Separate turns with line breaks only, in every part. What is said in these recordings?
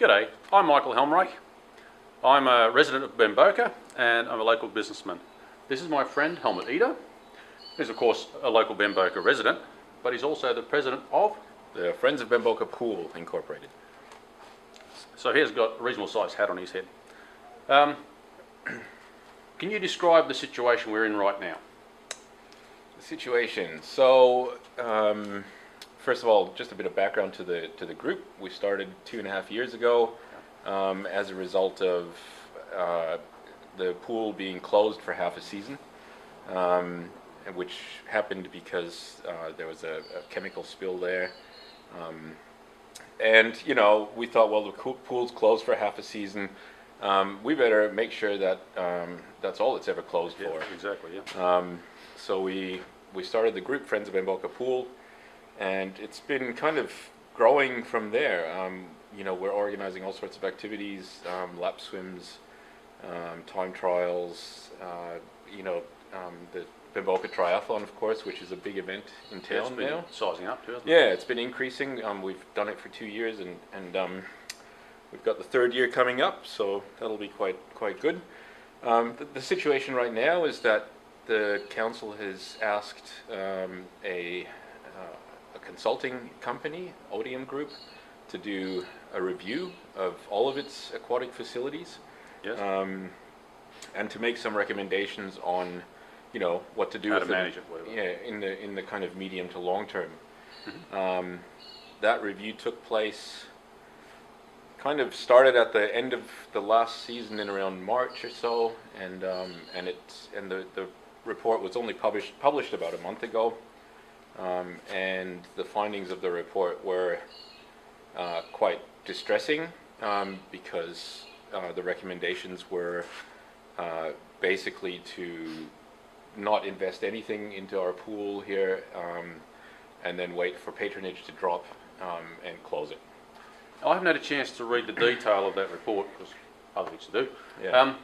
G'day, I'm Michael Helmreich. I'm a resident of Bemboka and I'm a local businessman. This is my friend Helmut Eder. He's of course a local Bemboka resident, but he's also the president of
the Friends of Bemboka Pool Incorporated.
So he's got a reasonable sized hat on his head. Can you describe the situation we're in right now?
The situation. So, first of all, just a bit of background to the group. We started 2.5 years ago as a result of the pool being closed for half a season, which happened because there was a chemical spill there. And we thought, well, the pool's closed for half a season. We better make sure that that's all it's ever closed for.
Exactly. Yeah.
So we started the group Friends of Bemboka Pool, and it's been kind of growing from there. We're organizing all sorts of activities, lap swims, time trials. The Bemboka Triathlon, of course, which is a big event in town now.
It's been sizing up too, hasn't it?
Yeah, it's been increasing. We've done it for 2 years, and we've got the 3rd year coming up, so that'll be quite good. The situation right now is that the council has asked a consulting company, Odium Group, to do a review of all of its aquatic facilities,
Yes.
and to make some recommendations on what to do
How
with
to manage it, whatever.
Yeah, in the kind of medium to long term.
Mm-hmm.
That review took place, kind of started at the end of the last season in around March or so, and the report was only published about a month ago, and the findings of the report were quite distressing, because the recommendations were basically to not invest anything into our pool here, and then wait for patronage to drop and close it.
I haven't had a chance to read the detail of that report because other things to do.
Yeah.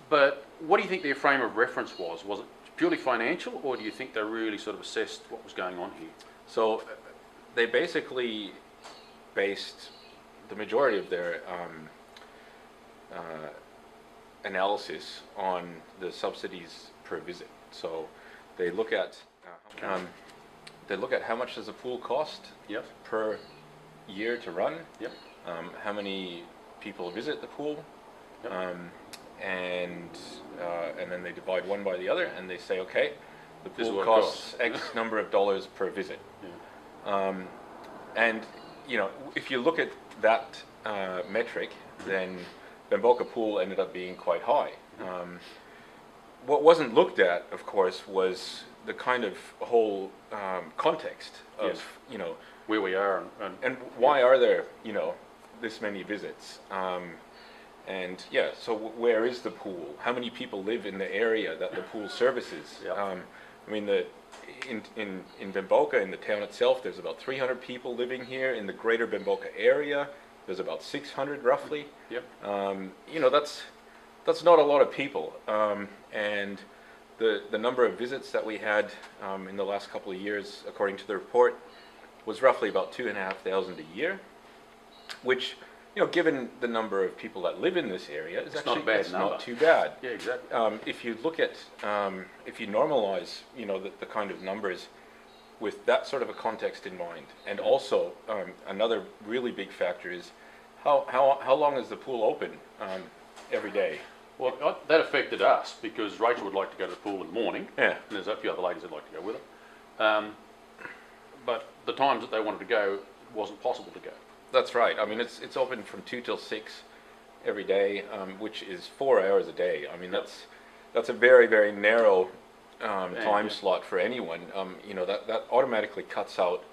But what do you think their frame of reference was? Was it purely financial, or do you think they really sort of assessed what was going on here?
So they basically based the majority of their analysis on the subsidies per visit. So they look at how much does a pool cost
Yep.
per year to run.
Yep.
How many people visit the pool,
Yep.
and then they divide one by the other, and they say, okay, the
This is
pool
what it
costs X number of dollars per visit.
Yeah.
And if you look at that metric, then Bemboka Pool ended up being quite high. What wasn't looked at, of course, was the kind of whole context of
Yes. Where we are
and why are there this many visits, so where is the pool? How many people live in the area that the pool services?
Yeah.
In Bemboka, in the town itself, there's about 300 people living here. In the greater Bemboka area, there's about 600 roughly.
Yep.
That's not a lot of people, and the number of visits that we had in the last couple of years, according to the report, was roughly about 2,500 a year, which, given the number of people that live in this area, is actually
not a bad number.
not too bad.
Yeah, exactly.
If you look at, if you normalize, the kind of numbers with that sort of a context in mind, and also another really big factor is how long is the pool open every day?
Well, that affected us because Rachel would like to go to the pool in the morning.
Yeah.
And there's a few other ladies that'd like to go with her. But the times that they wanted to go, it wasn't possible to go.
That's right. I mean, it's open from 2 till 6 every day, which is 4 hours a day. I mean, that's a very, very narrow time slot for anyone. That automatically cuts out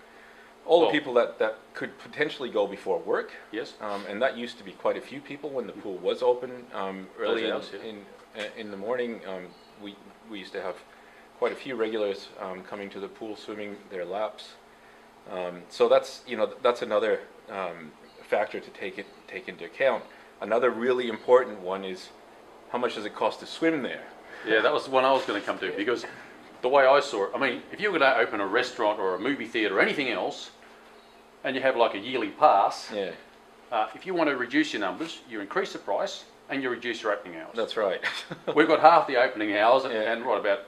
all the people that could potentially go before work.
Yes.
And that used to be quite a few people when the pool was open early in the morning. We used to have quite a few regulars coming to the pool, swimming their laps. So that's another factor to take into account. Another really important one is how much does it cost to swim there?
Yeah, that was the one I was going to come to, because the way I saw it, I mean, if you were going to open a restaurant or a movie theatre or anything else, and you have like a yearly pass,
Yeah.
If you want to reduce your numbers, you increase the price and you reduce your opening hours.
That's right.
We've got half the opening hours
Yeah.
and what about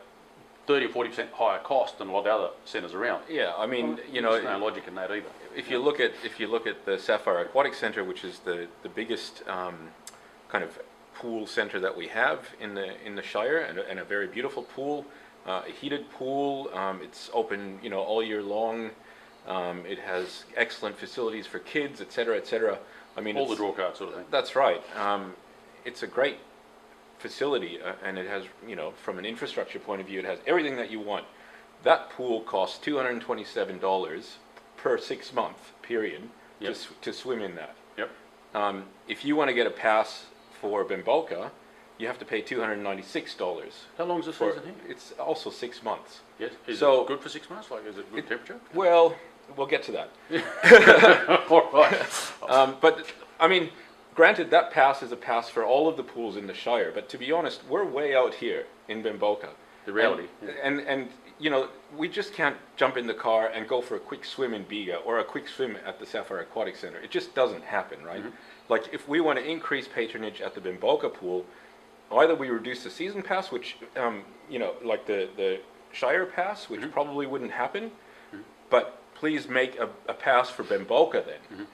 30 or 40% higher cost than a lot of the other centres around.
Yeah, I mean,
There's no logic in that either.
if you look at the Sapphire Aquatic Centre, which is the biggest kind of pool centre that we have in the Shire, and a very beautiful pool, a heated pool. It's open, all year long. It has excellent facilities for kids, etc., etc. I mean,
All the draw cards sort of thing.
That's right. It's a great facility, and it has, from an infrastructure point of view, it has everything that you want. That pool costs $227 per 6 month period
Yep.
to swim in that.
Yep.
If you want to get a pass for Bemboka, you have to pay $296.
How long's the season here?
It's also 6 months.
Yes. Is
So-
it good for 6 months? Like, is it good temperature?
Well, we'll get to that.
All right.
But I mean, granted, that pass is a pass for all of the pools in the Shire. But to be honest, we're way out here in Bemboka.
The reality.
And we just can't jump in the car and go for a quick swim in Bega or a quick swim at the Sapphire Aquatic Centre. It just doesn't happen, right? Like, if we want to increase patronage at the Bemboka pool, either we reduce the season pass, which like the Shire pass, which probably wouldn't happen, but please make a pass for Bemboka then.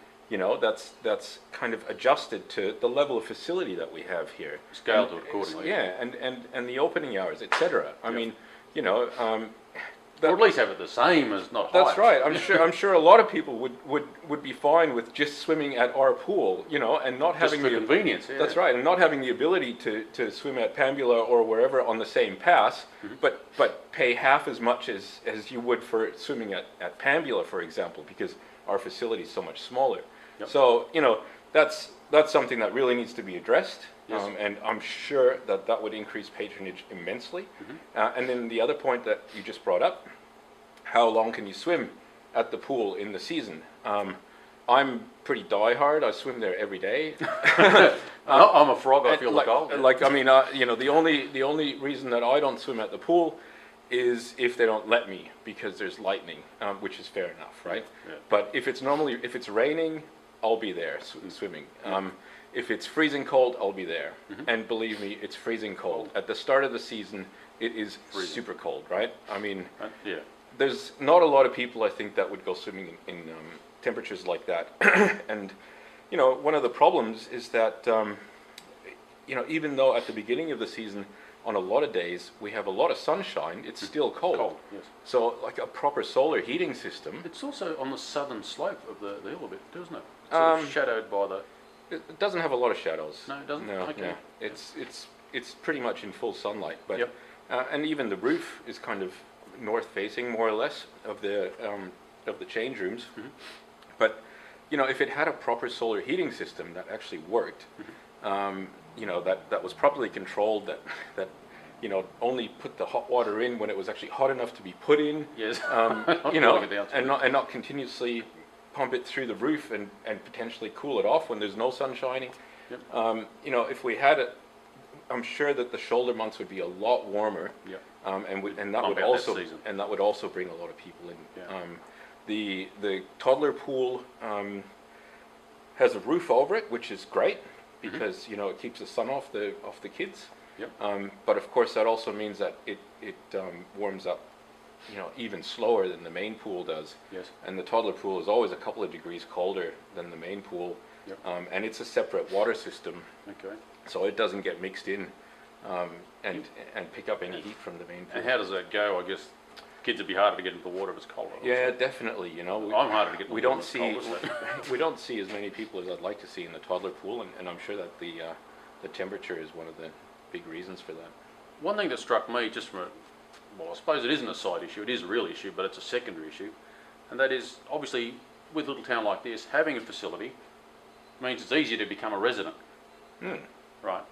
That's kind of adjusted to the level of facility that we have here.
Scale to it accordingly.
Yeah, and the opening hours, etc. I mean,
Or at least have it the same as not higher.
that's right. I'm sure a lot of people would be fine with just swimming at our pool, and not
Just
having
for
the
convenience. Yeah.
That's right, and not having the ability to swim at Pambula or wherever on the same pass, but pay half as much as you would for swimming at Pambula, for example, because our facility is so much smaller.
Yep.
So that's something that really needs to be addressed,
Yes.
and I'm sure that would increase patronage immensely. And then the other point that you just brought up, how long can you swim at the pool in the season? I'm pretty diehard. I swim there every day.
I'm a frog. I
And
feel
like,
the cold.
like I mean, the only reason that I don't swim at the pool is if they don't let me, because there's lightning, which is fair enough, right?
Yeah.
But if it's raining, I'll be there swimming. If it's freezing cold, I'll be there. And believe me, it's freezing cold. At the start of the season, it is
Freezing.
super cold, right? I mean,
Yeah.
there's not a lot of people, I think, that would go swimming in temperatures like that. And one of the problems is that even though at the beginning of the season, on a lot of days we have a lot of sunshine, it's still cold.
Cold. Yes.
So like a proper solar heating system,
It's also on the southern slope of the hill a bit, doesn't it? Sort of shadowed by the.
it doesn't have a lot of shadows.
No, it doesn't?
No,
Okay.
no. It's pretty much in full sunlight. But
Yep.
and even the roof is kind of north facing, more or less, of the change rooms. But if it had a proper solar heating system that actually worked, that was properly controlled, that only put the hot water in when it was actually hot enough to be put in.
Yes.
And not continuously pump it through the roof and potentially cool it off when there's no sun shining.
Yep.
If we had it, I'm sure that the shoulder months would be a lot warmer.
Yep.
And that
Not
would
about that
also
season.
bring a lot of people in.
Yeah.
The toddler pool has a roof over it, which is great because it keeps the sun off the kids.
Yep.
But of course, that also means that it warms up, even slower than the main pool does.
Yes.
And the toddler pool is always a couple of degrees colder than the main pool.
Yep.
And it's a separate water system,
Okay.
so it doesn't get mixed in and pick up any heat from the main pool.
And how does that go? I guess kids would be harder to get into the water if it's colder.
Yeah, definitely.
I'm harder to get into
we
the
don't
water
see
if it's colder,
we don't see as many people as I'd like to see in the toddler pool, and I'm sure that the temperature is one of the big reasons for that.
One thing that struck me, just from I suppose it isn't a side issue, it is a real issue, but it's a secondary issue, and that is, obviously, with a little town like this, having a facility means it's easier to become a resident. Right.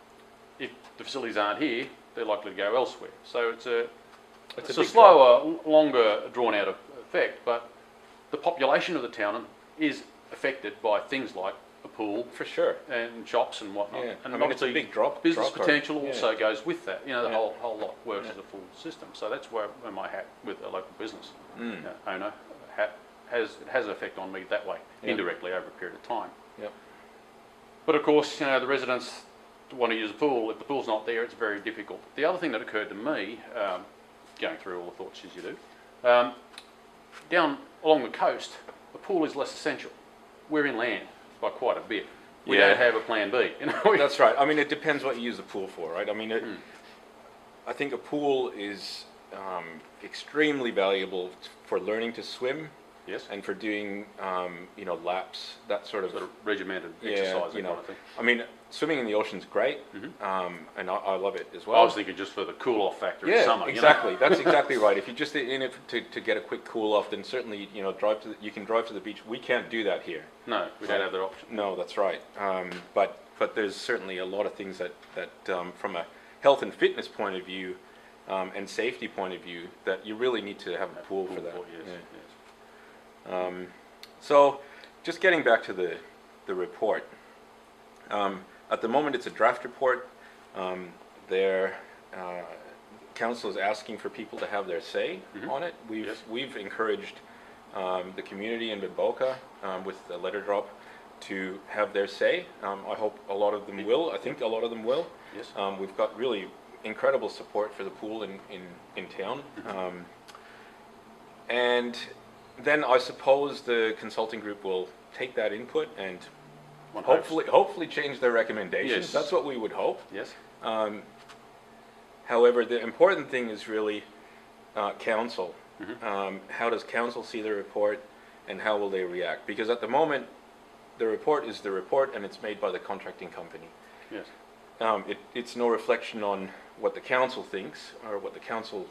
If the facilities aren't here, they're likely to go elsewhere. So it's a
big
slower, longer, drawn-out effect, but the population of the town is affected by things like a pool
For sure.
and shops and whatnot.
Yeah.
And
I mean, it's a
obviously
big drop.
business
drop
potential
card.
also goes with that. The
Yeah.
whole lot works as a full system. So that's where my hat with a local business owner has an effect on me that way,
Yeah.
indirectly over a period of time.
Yep.
But of course, you know, the residents want to use the pool. If the pool's not there, it's very difficult. The other thing that occurred to me, going through all the thoughts as you do, down along the coast, the pool is less essential. We're inland by quite a bit. We don't have a plan B. You know?
That's right. I mean, it depends what you use the pool for, right? I mean, I think a pool is extremely valuable for learning to swim.
Yes.
And for doing, you know, laps, that sort of
regimented exercise.
you know.
Kind of thing.
I mean, swimming in the ocean's great, and I love it as well.
I was thinking just for the cool-off factor in summer.
Exactly.
You know?
That's exactly right. If you're just in it to get a quick cool-off, then certainly, you know, you can drive to the beach. We can't do that here.
No, we don't have that option.
No, that's right. But there's certainly a lot of things that from a health and fitness point of view and safety point of view that you really need to have a pool for that.
Yes, yes.
So, just getting back to the report. At the moment, it's a draft report. Their council is asking for people to have their say on it. We've encouraged the community in Bemboka with the letter drop to have their say. I hope a lot of them will. I think a lot of them will.
Yes.
We've got really incredible support for the pool in town. And then I suppose the consulting group will take that input and hopefully change their recommendations.
Yes.
That's what we would hope.
Yes.
However, the important thing is really council. How does council see the report, and how will they react? Because at the moment, the report is the report, and it's made by the contracting company.
Yes.
It's no reflection on what the council thinks or what the council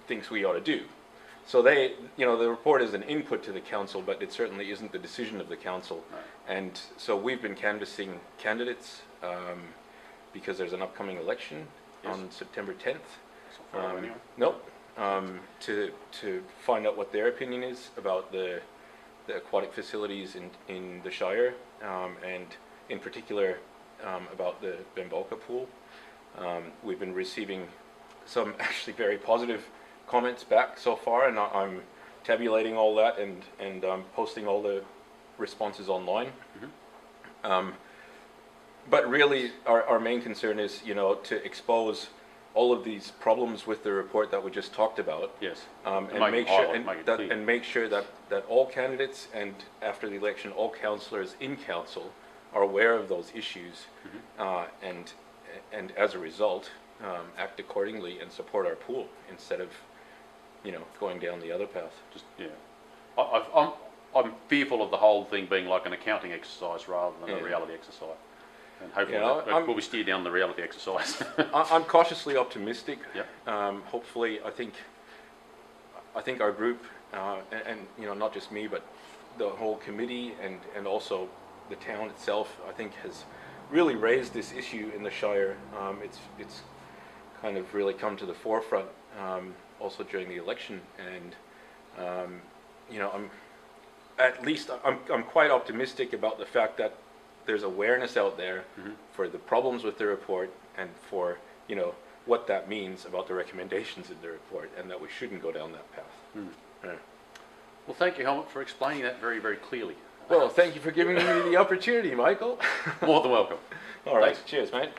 thinks we ought to do. So the report is an input to the council, but it certainly isn't the decision of the council. Right. And so we've been canvassing candidates because there's an upcoming election on September 10th. Nope. To find out what their opinion is about the aquatic facilities in the Shire, and in particular about the Bemboka pool. We've been receiving some actually very positive comments back so far, and I'm tabulating all that and posting all the responses online. But really, our main concern is, you know, to expose all of these problems with the report that we just talked about.
Yes.
And make sure that all candidates and after the election, all councillors in council are aware of those issues, and as a result, act accordingly and support our pool instead of, you know, going down the other path.
I'm fearful of the whole thing being like an accounting exercise rather than a reality exercise. And hopefully we'll be steered down the reality exercise.
I'm cautiously optimistic.
Yep.
Hopefully, I think our group, and you know, not just me, but the whole committee and also the town itself, I think has really raised this issue in the Shire. It's kind of really come to the forefront also during the election, and you know, I'm quite optimistic about the fact that there's awareness out there for the problems with the report and for, you know, what that means about the recommendations in the report, and that we shouldn't go down that path. Yeah.
Well, thank you, Helmut, for explaining that very, very clearly.
Well, thank you for giving me the opportunity, Michael.
More than welcome.
All right.
Thanks.
Cheers, mate.